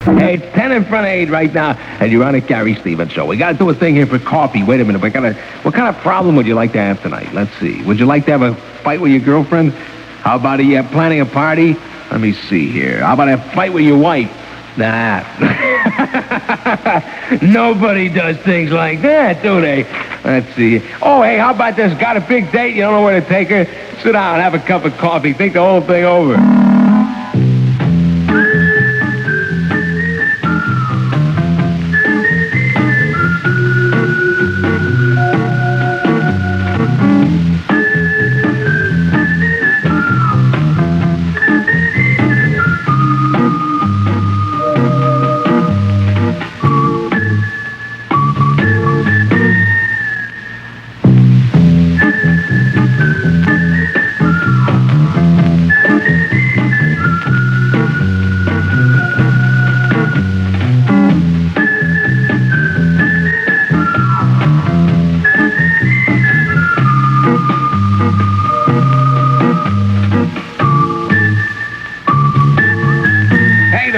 Hey, it's 10 in front of 8 right now, and you're on the Gary Stevens Show. We got to do a thing here for coffee. Wait a minute. What kind of problem would you like to have tonight? Let's see. Would you like to have a fight with your girlfriend? How about planning a party? Let me see here. How about a fight with your wife? Nah. Nobody does things like that, do they? Let's see. Oh, hey, how about this? Got a big date? You don't know where to take her? Sit down, have a cup of coffee. Think the whole thing over.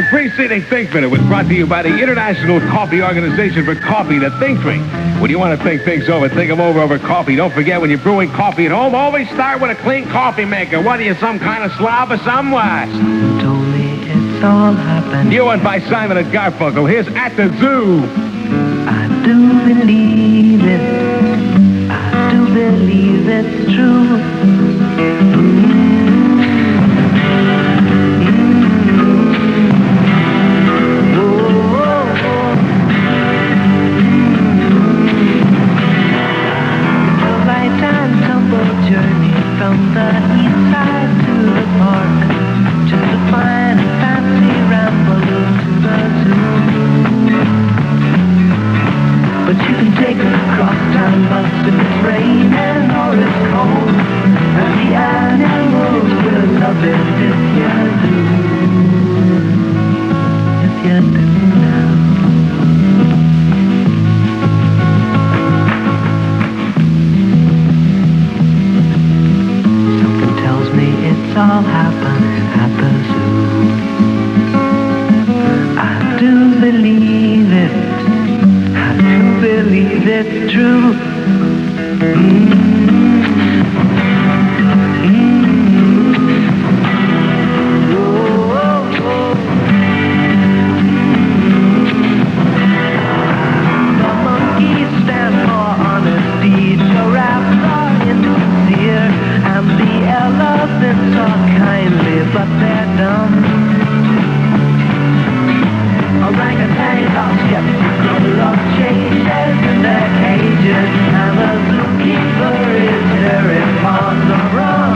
Preceding Think Minute was brought to you by the International Coffee Organization for Coffee, the Think Drink. When you want to think things over, think them over coffee. Don't forget, when you're brewing coffee at home, always start with a clean coffee maker. What are you, some kind of slob or something? What? Told me it's all happened. New one by Simon and Garfunkel. Here's At the Zoo. I do believe it. I do believe it's true. Journey from the east side to the park, just a fine and fancy ramble to the zoo. But you can take a cross-town bus if it's raining or it's cold, and the animals will love it if you do. If you do now. It's all happening at the zoo. I do believe it. I do believe it's true. The monkeys stand for honesty. Giraffes are insincere, and the elephants are kindly, but they're dumb. Orangutans are skeptical of changes in their cages, and the zookeeper is very fond of rum.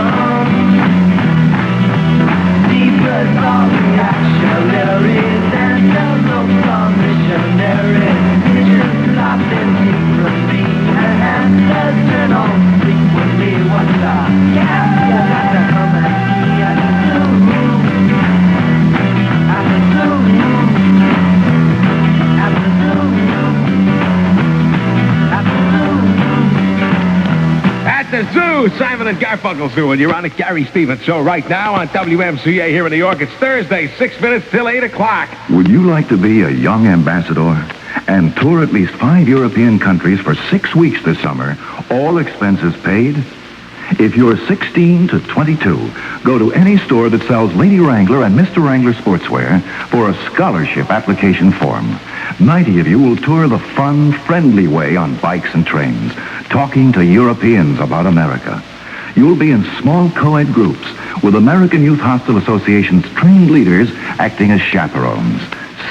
Zebras are reactionaries, and antelopes are missionaries. Pigeons flop in secrecy, and hamsters turn on frequently. What's up? Yeah, you got to come and see at the zoo. At the zoo. At the zoo. At the zoo. At the Zoo, Simon and Garfunkel Zoo, and you're on the Gary Stevens Show right now on WMCA here in New York. It's Thursday, 6 minutes till 8 o'clock. Would you like to be a young ambassador and tour at least 5 European countries for 6 weeks this summer, all expenses paid? If you're 16 to 22, go to any store that sells Lady Wrangler and Mr. Wrangler sportswear for a scholarship application form. 90 of you will tour the fun, friendly way on bikes and trains, talking to Europeans about America. You'll be in small co-ed groups with American Youth Hostel Association's trained leaders acting as chaperones.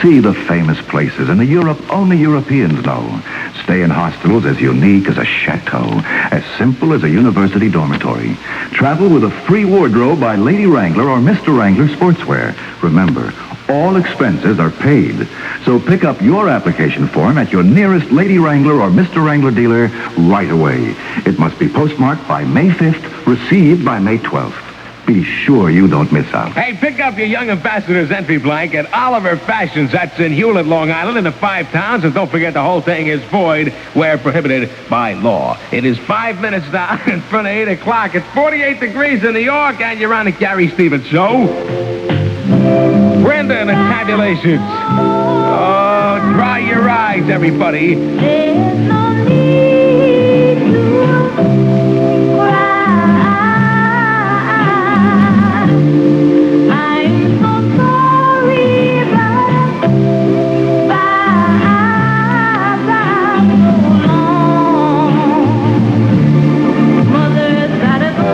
See the famous places in a Europe only Europeans know. Stay in hostels as unique as a chateau, as simple as a university dormitory. Travel with a free wardrobe by Lady Wrangler or Mr. Wrangler Sportswear. Remember, all expenses are paid. So pick up your application form at your nearest Lady Wrangler or Mr. Wrangler dealer right away. It must be postmarked by May 5th, received by May 12th. Be sure you don't miss out. Hey, pick up your Young Ambassador's entry blank at Oliver Fashions. That's in Hewlett, Long Island, in the 5 towns. And don't forget, the whole thing is void where prohibited by law. It is 5 minutes now in front of 8 o'clock. It's 48 degrees in New York, and you're on the Gary Stevens Show. Brand Brenda and the Tabulations. Oh, dry your eyes, everybody. There's no need to cry. I'm so sorry that I've so long. Mother's gotta go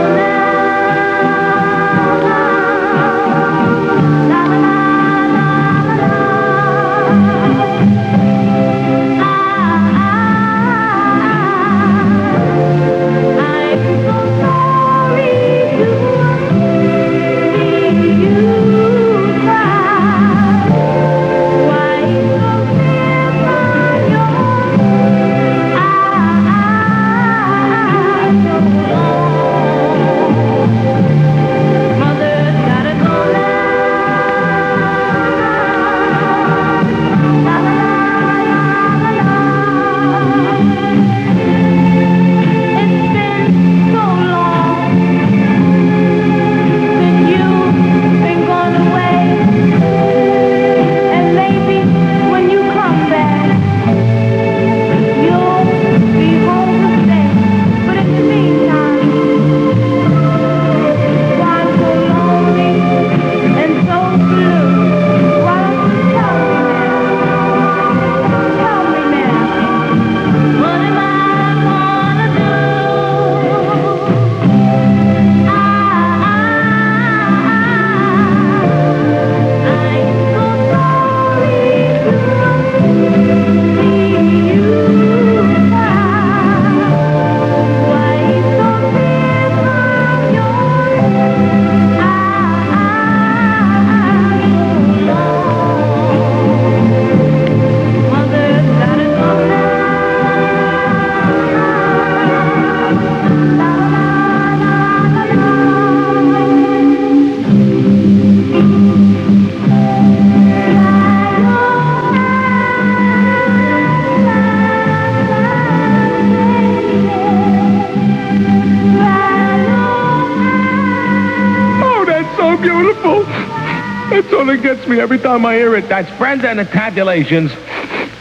beautiful. That's all that gets me every time I hear it. That's Brenda and the Tabulations.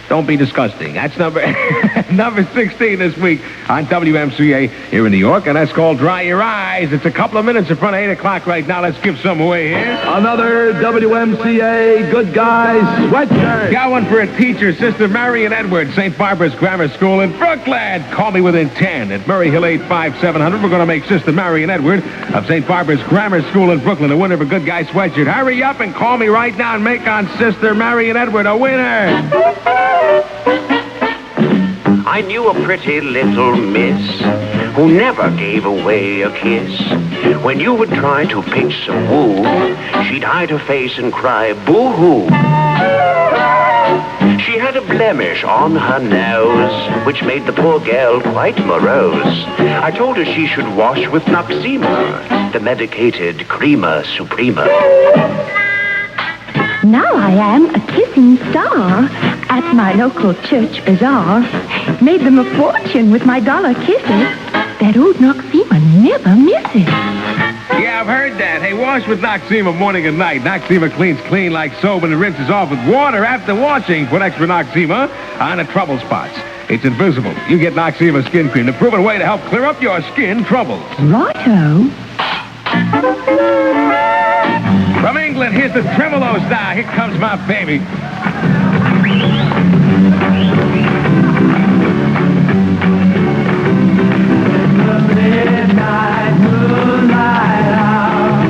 Don't be disgusting. That's number 16 this week on WMCA here in New York, and that's called Dry Your Eyes. It's a couple of minutes in front of 8 o'clock right now. Let's give some away here. Another WMCA Goodguy sweatshirt. Got one for a teacher, Sister Marion Edwards, St. Barbara's Grammar School in Brooklyn. Call me within 10 at Murray Hill 85700. We're going to make Sister Marion Edwards of St. Barbara's Grammar School in Brooklyn a winner of a Goodguy sweatshirt. Hurry up and call me right now and make on Sister Marion Edwards a winner. I knew a pretty little miss who never gave away a kiss. When you would try to pitch some woo, she'd hide her face and cry, boo-hoo. She had a blemish on her nose, which made the poor girl quite morose. I told her she should wash with Noxema, the medicated crema suprema. Now I am a kissing star at my local church bazaar. Made them a fortune with my dollar kisses that old Noxema never misses. Yeah, I've heard that. Hey, wash with Noxema morning and night. Noxema cleans clean like soap and rinses off with water after washing. Put extra Noxema on the trouble spots. It's invisible. You get Noxema skin cream, the proven way to help clear up your skin troubles. Righto. From England, here's the Tremolos now. Here comes my baby. Midnight moonlight hour,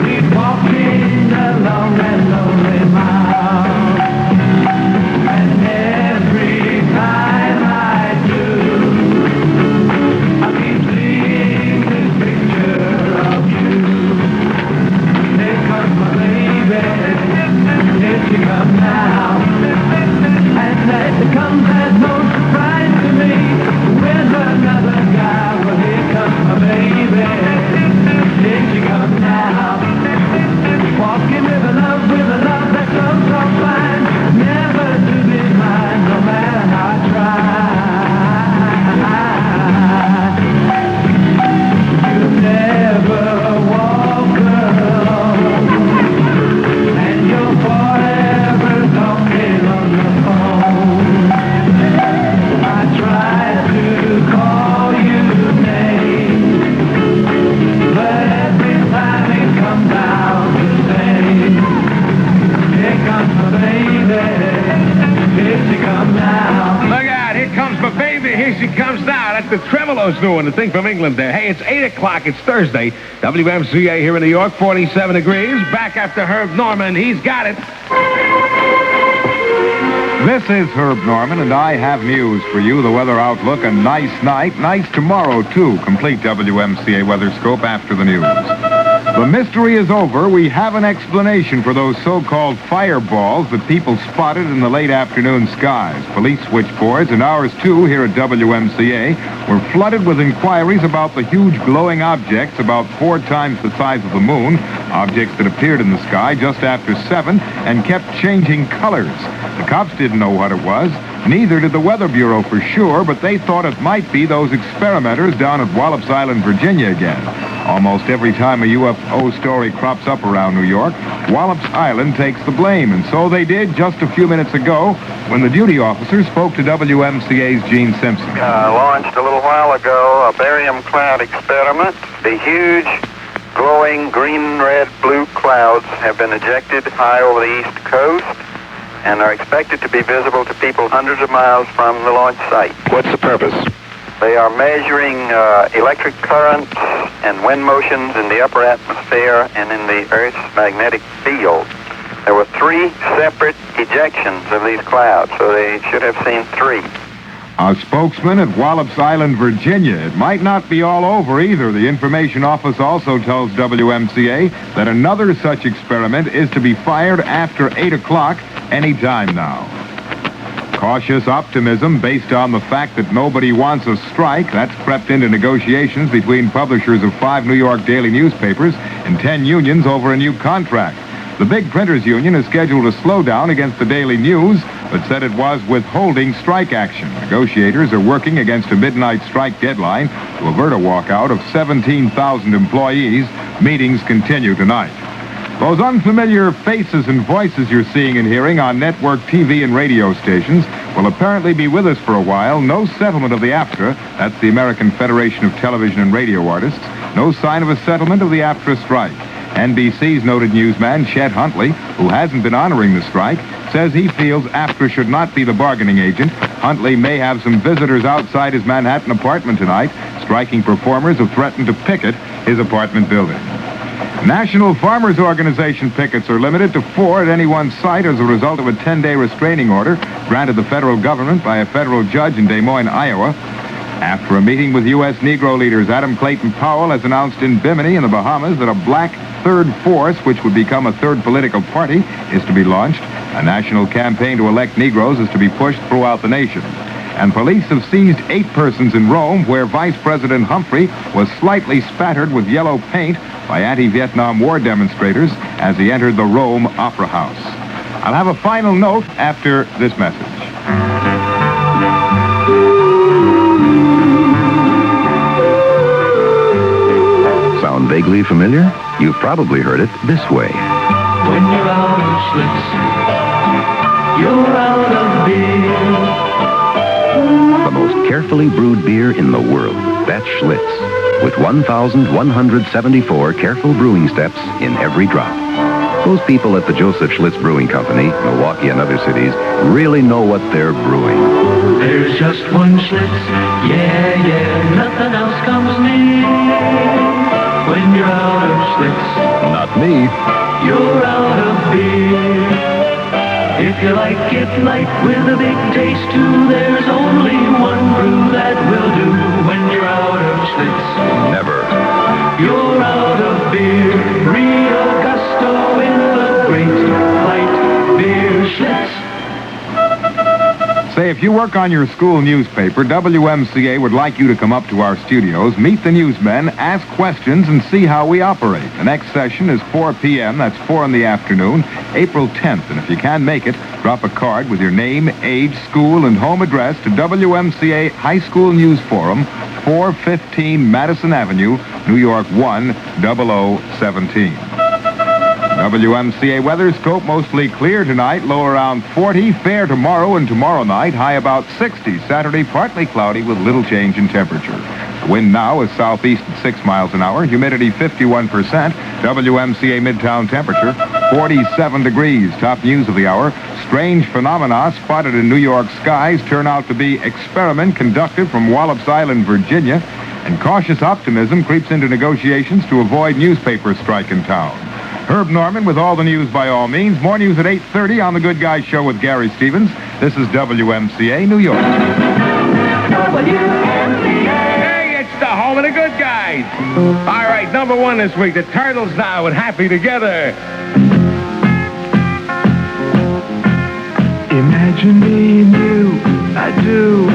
we walking along that lonely mile, and every time I do, I keep seeing this picture of you. There comes my baby, got the Tremolos doing the thing from England there. Hey, it's 8 o'clock. It's Thursday. WMCA here in New York, 47 degrees. Back after Herb Norman. He's got it. This is Herb Norman, and I have news for you. The weather outlook, a nice night. Nice tomorrow, too. Complete WMCA weather scope after the news. The mystery is over. We have an explanation for those so-called fireballs that people spotted in the late afternoon skies. Police switchboards and ours, too, here at WMCA, were flooded with inquiries about the huge glowing objects about 4 times the size of the moon, objects that appeared in the sky just after 7 and kept changing colors. The cops didn't know what it was. Neither did the Weather Bureau for sure, but they thought it might be those experimenters down at Wallops Island, Virginia again. Almost every time a UFO story crops up around New York, Wallops Island takes the blame, and so they did just a few minutes ago when the duty officer spoke to WMCA's Gene Simpson. Launched a little while ago a barium cloud experiment. The huge, glowing green, red, blue clouds have been ejected high over the East Coast and are expected to be visible to people hundreds of miles from the launch site. What's the purpose? They are measuring electric currents and wind motions in the upper atmosphere and in the Earth's magnetic field. There were 3 separate ejections of these clouds, so they should have seen 3. A spokesman at Wallops Island, Virginia. It might not be all over either. The information office also tells WMCA that another such experiment is to be fired after 8 o'clock any time now. Cautious optimism based on the fact that nobody wants a strike. That's crept into negotiations between publishers of 5 New York daily newspapers and 10 unions over a new contract. The big printers union is scheduled to slow down against the Daily News, but said it was withholding strike action. Negotiators are working against a midnight strike deadline to avert a walkout of 17,000 employees. Meetings continue tonight. Those unfamiliar faces and voices you're seeing and hearing on network TV and radio stations will apparently be with us for a while. No settlement of the AFTRA, that's the American Federation of Television and Radio Artists. No sign of a settlement of the AFTRA strike. NBC's noted newsman, Chet Huntley, who hasn't been honoring the strike, says he feels AFTRA should not be the bargaining agent. Huntley may have some visitors outside his Manhattan apartment tonight. Striking performers have threatened to picket his apartment building. National Farmers Organization pickets are limited to 4 at any one site as a result of a 10-day restraining order granted the federal government by a federal judge in Des Moines, Iowa. After a meeting with U.S. Negro leaders, Adam Clayton Powell has announced in Bimini in the Bahamas that a black third force, which would become a third political party, is to be launched. A national campaign to elect Negroes is to be pushed throughout the nation. And police have seized 8 persons in Rome where Vice President Humphrey was slightly spattered with yellow paint by anti-Vietnam War demonstrators as he entered the Rome Opera House. I'll have a final note after this message. Sound vaguely familiar? You've probably heard it this way. When you're out of Schlitz, you're out of beer. The most carefully brewed beer in the world. That's Schlitz. With 1,174 careful brewing steps in every drop. Those people at the Joseph Schlitz Brewing Company, Milwaukee and other cities, really know what they're brewing. There's just one Schlitz, yeah, nothing else comes near. When you're out of Schlitz, Not me. you're out of beer. If you like it light with a big taste too, there's only one brew that will do. When you're out of Schlitz, Never. you're out of beer. Real gusto in the great light beer Schlitz. Say, if you work on your school newspaper, WMCA would like you to come up to our studios, meet the newsmen, ask questions, and see how we operate. The next session is 4 p.m., that's 4 in the afternoon, April 10th. And if you can make it, drop a card with your name, age, school, and home address to WMCA High School News Forum, 415 Madison Avenue, New York 10017. WMCA weather scope mostly clear tonight, low around 40, fair tomorrow and tomorrow night, high about 60. Saturday partly cloudy with little change in temperature. Wind now is southeast at 6 miles an hour. Humidity 51%. WMCA Midtown temperature 47 degrees. Top news of the hour. Strange phenomena spotted in New York skies turn out to be experiment conducted from Wallops Island, Virginia. And cautious optimism creeps into negotiations to avoid newspaper strike in town. Herb Norman with all the news by all means. More news at 8:30 on The Good Guy Show with Gary Stevens. This is WMCA, New York. Hey, it's the home of the good guys. All right, number one this week, the Turtles now with Happy Together. Imagine me and you, I do.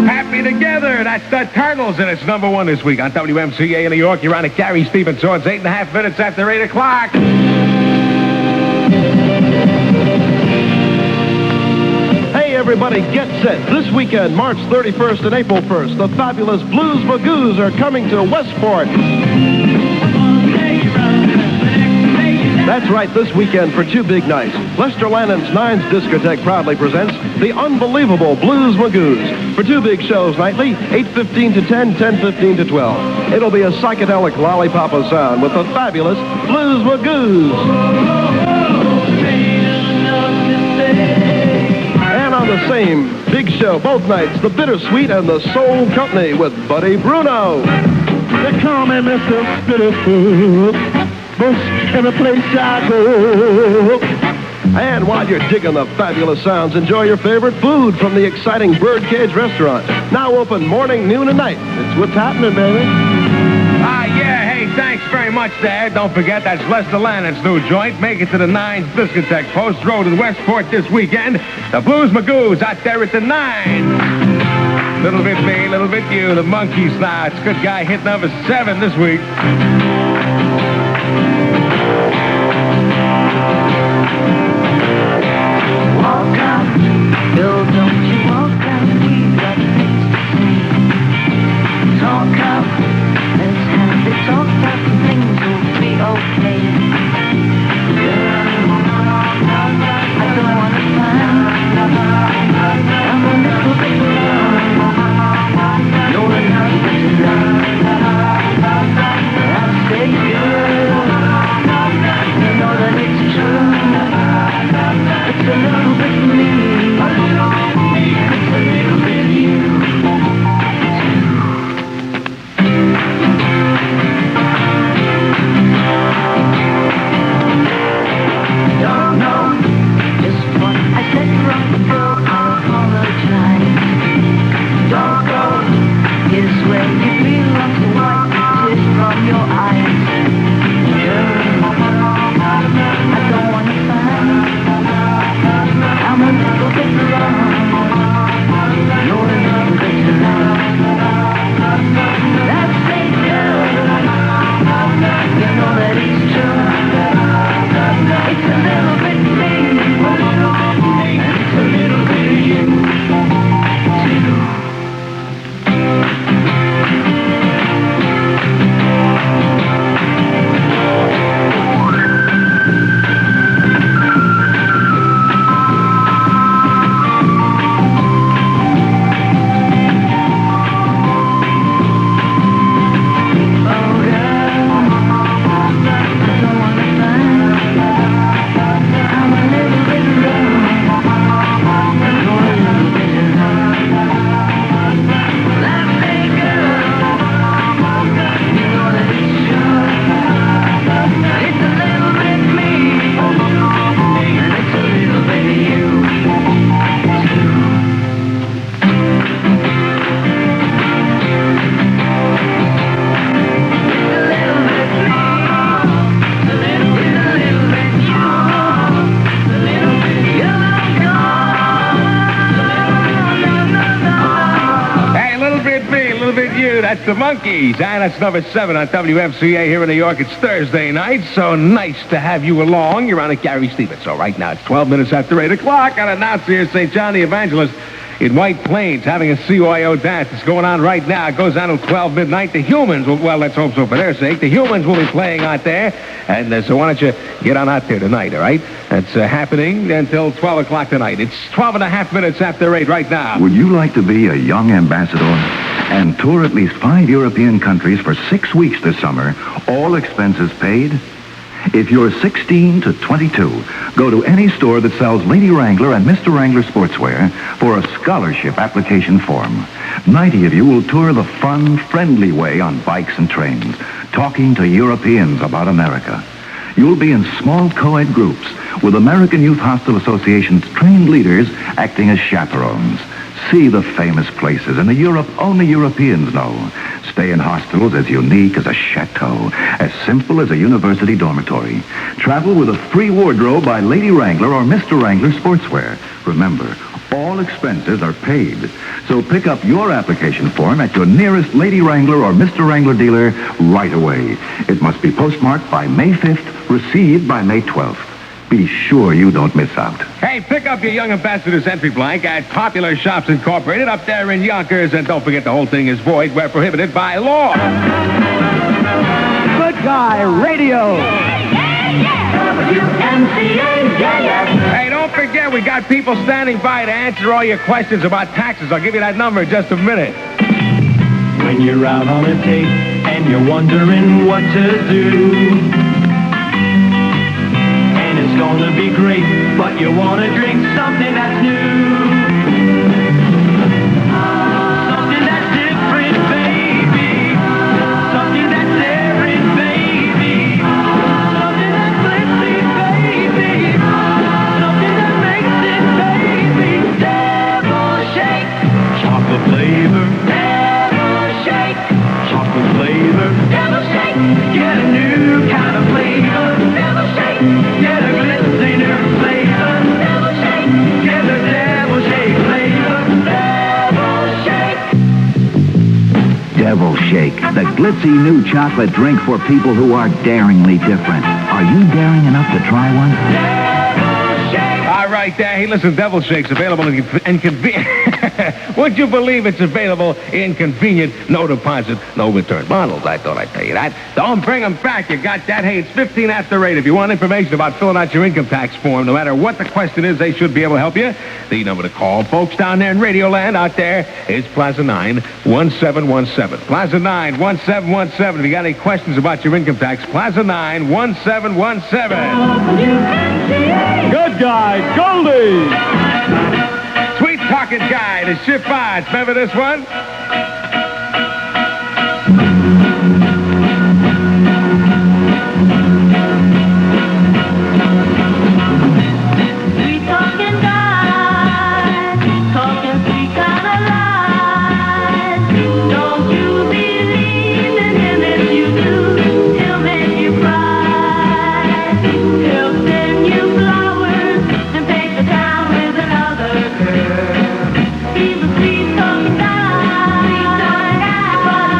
Happy Together, that's the Turtles, and it's number one this week on WMCA in New York. You're on at Gary Stevens, so it's 8.5 minutes after 8 o'clock. Hey, everybody, get set. This weekend, March 31st and April 1st, the fabulous Blues Magoos are coming to Westport. That's right, this weekend for two big nights. Lester Lannon's Nines Discotheque proudly presents the unbelievable Blues Magoos for two big shows nightly, 8:15 to 10, 10:15 to 12. It'll be a psychedelic lollipop of sound with the fabulous Blues Magoos. And on the same big show both nights, the Bittersweet and the Soul Company with Buddy Bruno. They call me Mr. Bitterfoot. Bush every place I go. And while you're digging the fabulous sounds, enjoy your favorite food from the exciting Birdcage Restaurant. Now open morning, noon, and night. It's what's happening, baby. Yeah, hey, thanks very much, Dad. Don't forget, that's Lester Lannon's new joint. Make it to the Nines Discotheque, Post Road in Westport this weekend. The Blues Magoos out there at the Nines. Little bit me, little bit you, the Monkees now. It's Good Guy hit number 7 this week. Walk out, Bill, don't you walk out, we've got things to say. Talk out, let's have it talk out, and things will be okay. I don't want to find, I'm a little bit alone. You're a little bit alone. I say girl, you know that it's true. It's a little bit me, and it's a little bit you, Don't know just what I said wrong, girl, I apologize. Don't go, here's where you belong, to wipe the tears from your eyes. Girl, I don't want to fight. I'm a little bit wrong. You're a little bit wrong. That's it, girl. You know that it's true. It's a little bit me, and it's a little bit you, too. That's the Monkees, and that's number 7 on WMCA here in New York. It's Thursday night, so nice to have you along. You're on at Gary Stevens. So right now, it's 12 minutes after 8 o'clock. Got an announcer here, St. John the Evangelist. in White Plains having a CYO dance. It's going on right now. It goes on until 12 midnight. The Humans will, well, let's hope so for their sake. The Humans will be playing out there. And so why don't you get on out there tonight, all right? That's happening until 12 o'clock tonight. It's 12 and a half minutes after 8 right now. Would you like to be a young ambassador and tour at least 5 European countries for 6 weeks this summer, all expenses paid? If you're 16 to 22, go to any store that sells Lady Wrangler and Mr. Wrangler sportswear for a scholarship application form. 90 of you will tour the fun, friendly way on bikes and trains, talking to Europeans about America. You'll be in small co-ed groups with American Youth Hostel Association's trained leaders acting as chaperones. See the famous places in the Europe only Europeans know. Stay in hostels as unique as a chateau, as simple as a university dormitory. Travel with a free wardrobe by Lady Wrangler or Mr. Wrangler Sportswear. Remember, all expenses are paid. So pick up your application form at your nearest Lady Wrangler or Mr. Wrangler dealer right away. It must be postmarked by May 5th, received by May 12th. Be sure you don't miss out. Hey, pick up your Young Ambassador's entry blank at Popular Shops Incorporated up there in Yonkers. And don't forget the whole thing is void where prohibited by law. Goodguy Radio. WMCA, yeah. Hey, don't forget, we got people standing by to answer all your questions about taxes. I'll give you that number in just a minute. When you're out on a date and you're wondering what to do, it's gonna be great, but you wanna drink something that's new. Something that's different, baby. Something that's daring, baby. Something that's glitzy, baby. Something that makes it, baby. Devil shake. Chocolate flavor. Devil shake. Chocolate flavor. Devil shake. Get a new kind of flavor. Devil shake. Get a glitzy new flavor. Devil shake. Get a devil shake flavor. Devil shake. Devil Shake, the glitzy new chocolate drink for people who are daringly different. Are you daring enough to try one? Devil shake. All right, there. Hey, listen, Devil Shake's available in convenient. Would you believe it's available in convenient, no deposit, no return bottles? I thought I'd tell you that. Don't bring them back. You got that? Hey, it's 15 after 8. If you want information about filling out your income tax form, no matter what the question is, they should be able to help you. The number to call, folks, down there in Radioland out there is Plaza 9 1717. Plaza 9 1717. If you got any questions about your income tax, Plaza 9 1717. Goodguy, Goldie. Sweet talking guy, the shift vibes. Remember this one? Sweet talking guy, talking sweet kind of lies. Don't you believe in him? If you do, he'll make you cry. He'll send you flowers and paint the town with another girl. He's a sweet talking guy, but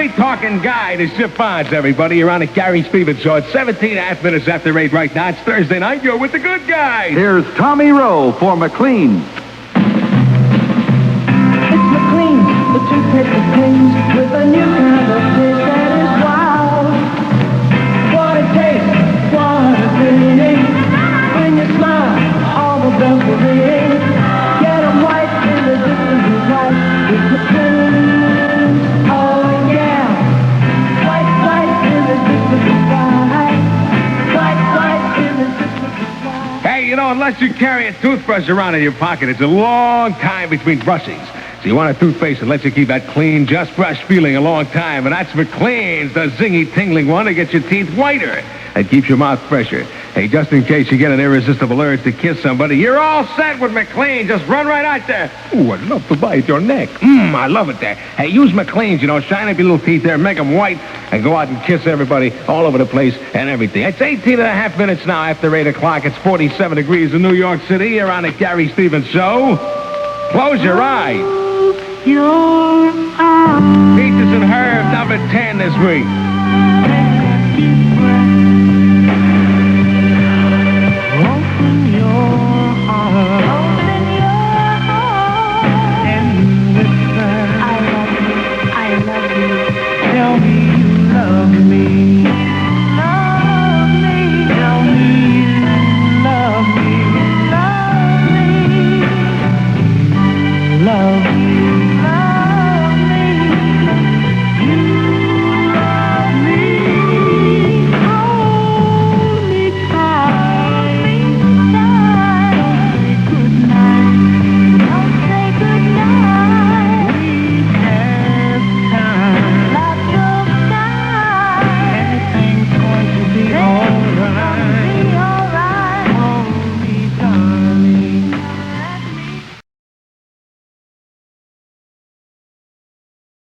sweet-talking guy, the chiffons, everybody. You're on the Gary Stevens Show. It's 17.5 minutes after 8 right now. It's Thursday night. You're with the good guys. Here's Tommy Rowe for McLean. It's McLean, the toothpaste that cleans with a new kind of taste that is wild. What a taste, what a feeling. When you smile, all the bells will ring. Get 'em white in the distance is white. It's McLean, oh yeah. White, white in the distance is white. White, white in the distance is white. Hey, you know, unless you carry a toothbrush around in your pocket, it's a long time between brushings. So you want a toothpaste that lets you keep that clean, just brush feeling a long time. And that's McLean's, the zingy, tingling one that gets your teeth whiter and keeps your mouth fresher. Hey, just in case you get an irresistible urge to kiss somebody, you're all set with McLean. Just run right out there. Ooh, I'd love to bite your neck. I love it there. Hey, use McLean's, you know, shine up your little teeth there, make them white, and go out and kiss everybody all over the place and everything. It's 18.5 minutes now after 8 o'clock. It's 47 degrees in New York City. You're on the Gary Stevens Show. Close your eyes. Peaches and Herb, number 10 this week.